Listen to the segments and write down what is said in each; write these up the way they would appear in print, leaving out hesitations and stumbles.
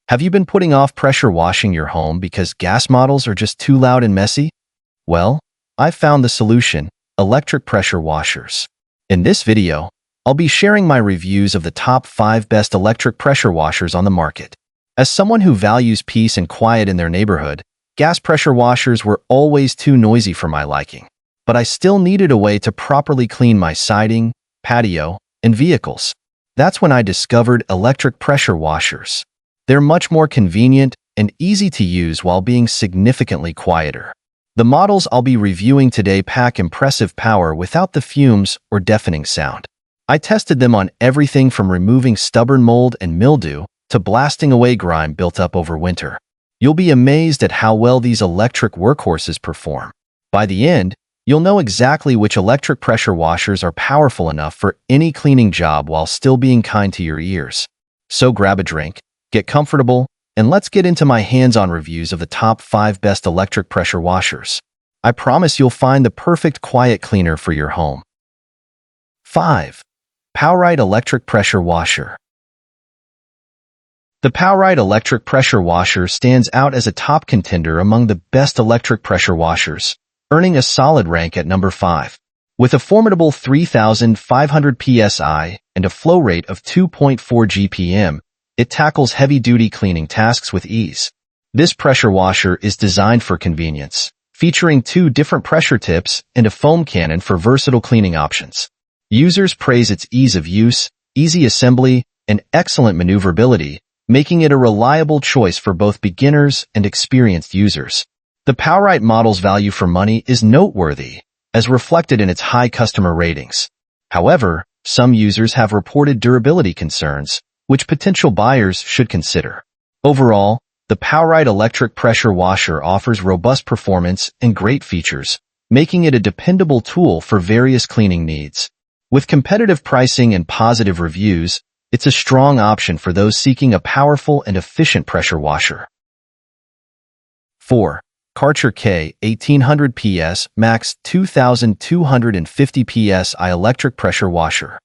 Have you been putting off pressure washing your home because gas models are just too loud and messy? Well, I've found the solution: electric pressure washers. In this video, I'll be sharing my reviews of the top 5 best electric pressure washers on the market. As someone who values peace and quiet in their neighborhood, gas pressure washers were always too noisy for my liking. But I still needed a way to properly clean my siding, patio, and vehicles. That's when I discovered electric pressure washers. They're much more convenient and easy to use while being significantly quieter. The models I'll be reviewing today pack impressive power without the fumes or deafening sound. I tested them on everything from removing stubborn mold and mildew to blasting away grime built up over winter. You'll be amazed at how well these electric workhorses perform. By the end, you'll know exactly which electric pressure washers are powerful enough for any cleaning job while still being kind to your ears. So grab a drink, get comfortable, and let's get into my hands-on reviews of the top 5 best electric pressure washers. I promise you'll find the perfect quiet cleaner for your home. 5. Powrite Electric Pressure Washer. The Powrite electric pressure washer stands out as a top contender among the best electric pressure washers, earning a solid rank at number 5. With a formidable 3,500 psi and a flow rate of 2.4 GPM, it tackles heavy-duty cleaning tasks with ease. This pressure washer is designed for convenience, featuring 2 different pressure tips and a foam cannon for versatile cleaning options. Users praise its ease of use, easy assembly, and excellent maneuverability, making it a reliable choice for both beginners and experienced users. The Powrite model's value for money is noteworthy, as reflected in its high customer ratings. However, some users have reported durability concerns, which potential buyers should consider. Overall, the Powrite electric pressure washer offers robust performance and great features, making it a dependable tool for various cleaning needs. With competitive pricing and positive reviews, it's a strong option for those seeking a powerful and efficient pressure washer. 4. Karcher K1800PS MAX 2250 PSI Electric Pressure Washer.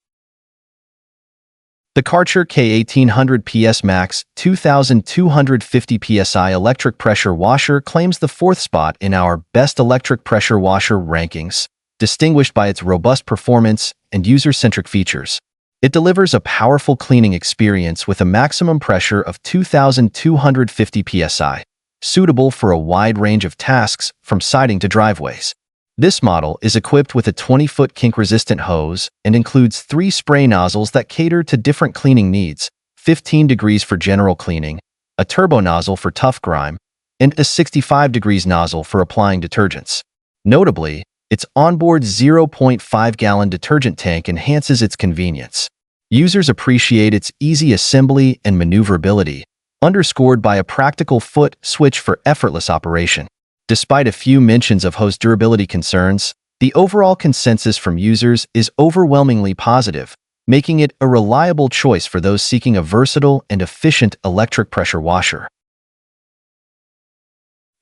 The Karcher K1800PS MAX 2250 PSI Electric Pressure Washer claims the 4th spot in our Best Electric Pressure Washer rankings, distinguished by its robust performance and user-centric features. It delivers a powerful cleaning experience with a maximum pressure of 2250 psi, suitable for a wide range of tasks from siding to driveways. This model is equipped with a 20-foot kink-resistant hose and includes 3 spray nozzles that cater to different cleaning needs: 15 degrees for general cleaning, a turbo nozzle for tough grime, and a 65 degrees nozzle for applying detergents. Notably, its onboard 0.5-gallon detergent tank enhances its convenience. Users appreciate its easy assembly and maneuverability, underscored by a practical foot switch for effortless operation. Despite a few mentions of hose durability concerns, the overall consensus from users is overwhelmingly positive, making it a reliable choice for those seeking a versatile and efficient electric pressure washer.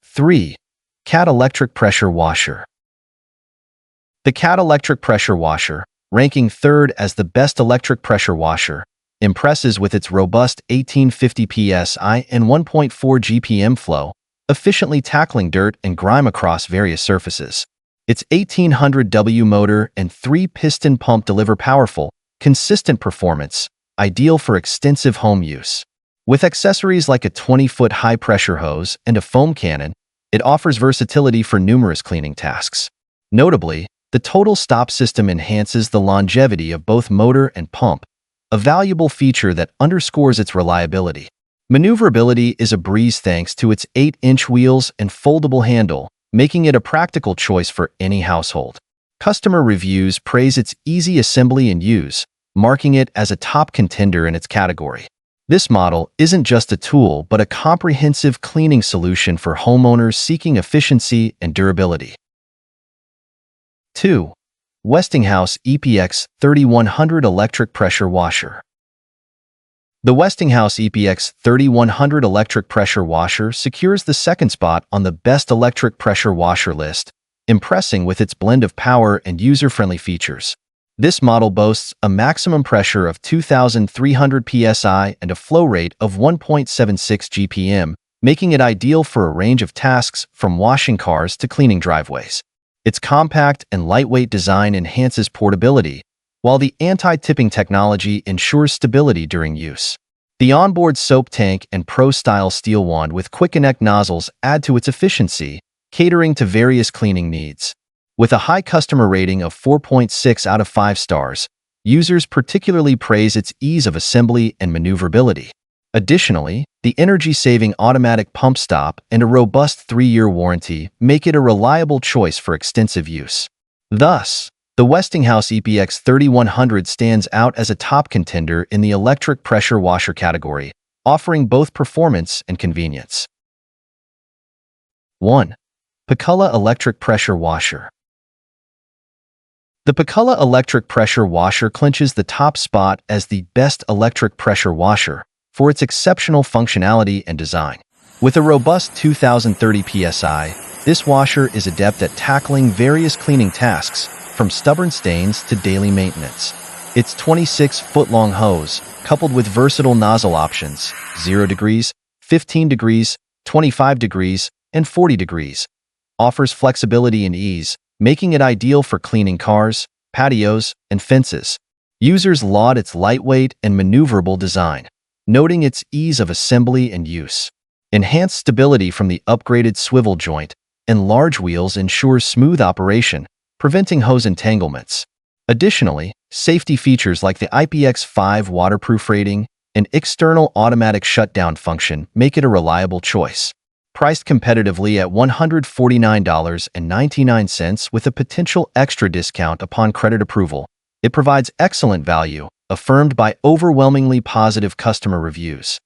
3. Cat Electric Pressure Washer. The Cat Electric Pressure Washer, ranking 3rd as the best electric pressure washer, impresses with its robust 1850 psi and 1.4 GPM flow, efficiently tackling dirt and grime across various surfaces. Its 1800W motor and 3-piston pump deliver powerful, consistent performance, ideal for extensive home use. With accessories like a 20-foot high-pressure hose and a foam cannon, it offers versatility for numerous cleaning tasks. Notably, the total stop system enhances the longevity of both motor and pump, a valuable feature that underscores its reliability. Maneuverability is a breeze thanks to its 8-inch wheels and foldable handle, making it a practical choice for any household. Customer reviews praise its easy assembly and use, marking it as a top contender in its category. This model isn't just a tool but a comprehensive cleaning solution for homeowners seeking efficiency and durability. 2. Westinghouse EPX 3100 Electric Pressure Washer. The Westinghouse EPX 3100 Electric Pressure Washer secures the 2nd spot on the Best Electric Pressure Washer list, impressing with its blend of power and user-friendly features. This model boasts a maximum pressure of 2,300 psi and a flow rate of 1.76 GPM, making it ideal for a range of tasks from washing cars to cleaning driveways. Its compact and lightweight design enhances portability, while the anti-tipping technology ensures stability during use. The onboard soap tank and pro-style steel wand with quick-connect nozzles add to its efficiency, catering to various cleaning needs. With a high customer rating of 4.6 out of 5 stars, users particularly praise its ease of assembly and maneuverability. Additionally, the energy-saving automatic pump stop and a robust 3-year warranty make it a reliable choice for extensive use. Thus, the Westinghouse EPX 3100 stands out as a top contender in the electric pressure washer category, offering both performance and convenience. 1. Peculla Electric Pressure Washer. The Peculla electric pressure washer clinches the top spot as the best electric pressure washer for its exceptional functionality and design. With a robust 2030 psi, this washer is adept at tackling various cleaning tasks, from stubborn stains to daily maintenance. Its 26-foot-long hose, coupled with versatile nozzle options, 0 degrees, 15 degrees, 25 degrees, and 40 degrees, offers flexibility and ease, making it ideal for cleaning cars, patios, and fences. Users laud its lightweight and maneuverable design, noting its ease of assembly and use. Enhanced stability from the upgraded swivel joint and large wheels ensures smooth operation, preventing hose entanglements. Additionally, safety features like the IPX5 waterproof rating and external automatic shutdown function make it a reliable choice. Priced competitively at $149.99 with a potential extra discount upon credit approval, it provides excellent value, affirmed by overwhelmingly positive customer reviews.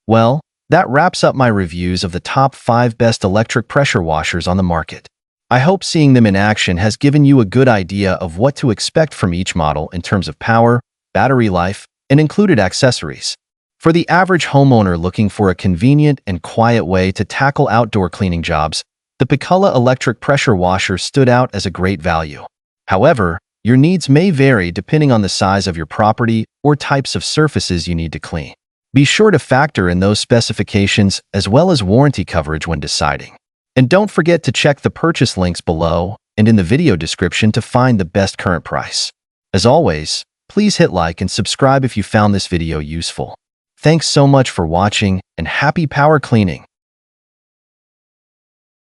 Well, that wraps up my reviews of the top 5 best electric pressure washers on the market. I hope seeing them in action has given you a good idea of what to expect from each model in terms of power, battery life, and included accessories. For the average homeowner looking for a convenient and quiet way to tackle outdoor cleaning jobs, the Peculla electric pressure washer stood out as a great value. However, your needs may vary depending on the size of your property or types of surfaces you need to clean. Be sure to factor in those specifications as well as warranty coverage when deciding. And don't forget to check the purchase links below and in the video description to find the best current price. As always, please hit like and subscribe if you found this video useful. Thanks so much for watching, and happy power cleaning!